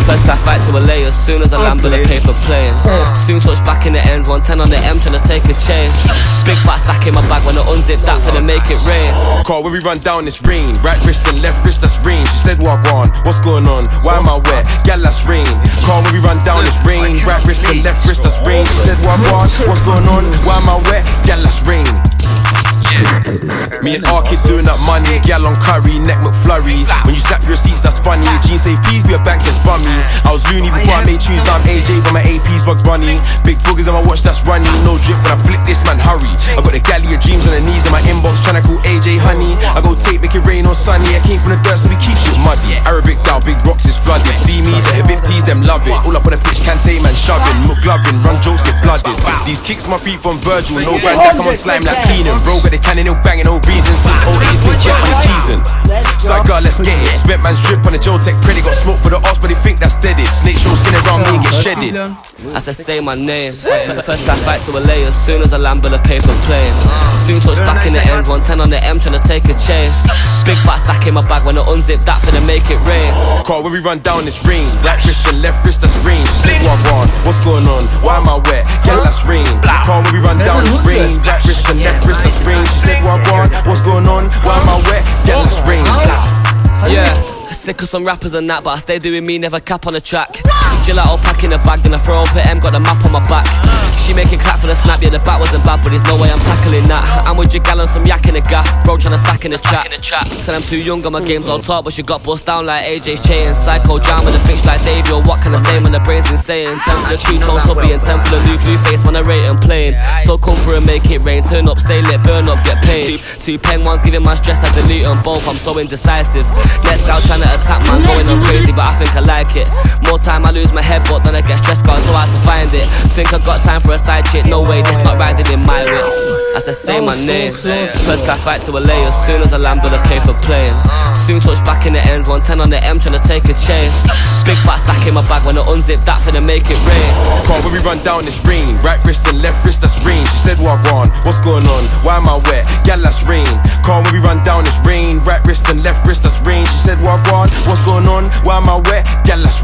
First class flight to LA as soon as I land with a paper plane. Soon touch back in the ends, 110 on the M trying to take a chance. Big fat stack in my bag when I unzip that for to make it rain. Call when we run down this rain. Right wrist and left wrist, that's rain. She said, Wagwan, what's going on? Why am I wet? Gal, that's rain. Call when we run down this rain. Right wrist and left wrist, that's rain. She said, Wagwan, what's going on? Why am I wet? Gal, that's rain. Me and R-Kid doing that money. Gal on curry, neck McFlurry. When you slap your receipts, that's funny. Jeans say please be a bank, says bummy. I was loony before I made tunes, now I'm AJ, but my AP's Bugs Bunny. Big boogers on my watch, that's running. No drip, when I flip this man, hurry. I got the galley of dreams on the knees in my inbox, tryna call AJ honey. I go tape, make it rain on sunny. I came from the dirt, so we keep shit muddy. Arabic down, big rocks is flooded. See me, the Habibtis, them love it. All up on the pitch, Kante man shoving. McGlovin, run jokes, get blooded. These kicks my feet from Virgil. No Van Dijk, I'm on slime like cleaning. Bro, got the cannon, no banging, no reason. Since 08's been kept on the season. Side guard, let's get it. Spent man's drip on the Joe Tech credit. Got smoke for the odds, but they think that's deaded. Snake show skin around me and get shedded. I said say my name. First class flight to LA as soon as I land with a paper plane. Soon touch back in the ends, 110 on the M trying to take a chance. Big fat stack in my bag when I unzip that for to make it rain. Call when we run down this rain. Right wrist and left wrist, that's rain. She said Wagwan, what's going on? Why am I wet? Yeah, that's rain. Call when we run down this rain. Right wrist and left wrist, that's rain. She said Wagwan, what's going on? Why am I wet? Yeah, that's rain. Yeah, sick of some rappers and that, but I stay doing me, never cap on the track. Gelato pack in the bag, then I throw up at M, got the map on my back. She making clap for the snap, yeah the bat wasn't bad, but there's no way I'm tackling that. I'm with your gal and some yak in the gaff, bro tryna stack in the chat. Said I'm too young and my game's on top, but she got bust down like AJ's chain. Psycho jam with a bitch like Dave, yo what can I say when the brain's insane? 10 for the two-tone subby and 10 for the new blue face, man I rate and plain. Still come through and make it rain, turn up, stay lit, burn up, get paid. Two pen ones giving my stress, I delete them both, I'm so indecisive. Next gal tryna attack man, going on crazy, but I think I like it. More time I lose my head, but then I get stressed, cause so hard to find it. Think I got time for a side chick, no way, this not riding in my way. I said say my name. First class flight to LA as soon as I land with a paper plane. Soon touch back in the ends, 110 on the M tryna take a chance. Big fat stack in my bag when I unzip that for to make it rain. Call when we run down this rain. Right wrist and left wrist, that's rain. She said Wagwan, what's going on? Why am I wet? Yeah, that's rain. Call when we run down this rain. Right wrist and left wrist, that's rain. She said Wagwan, what's going on? Why am I wet? Yeah, that's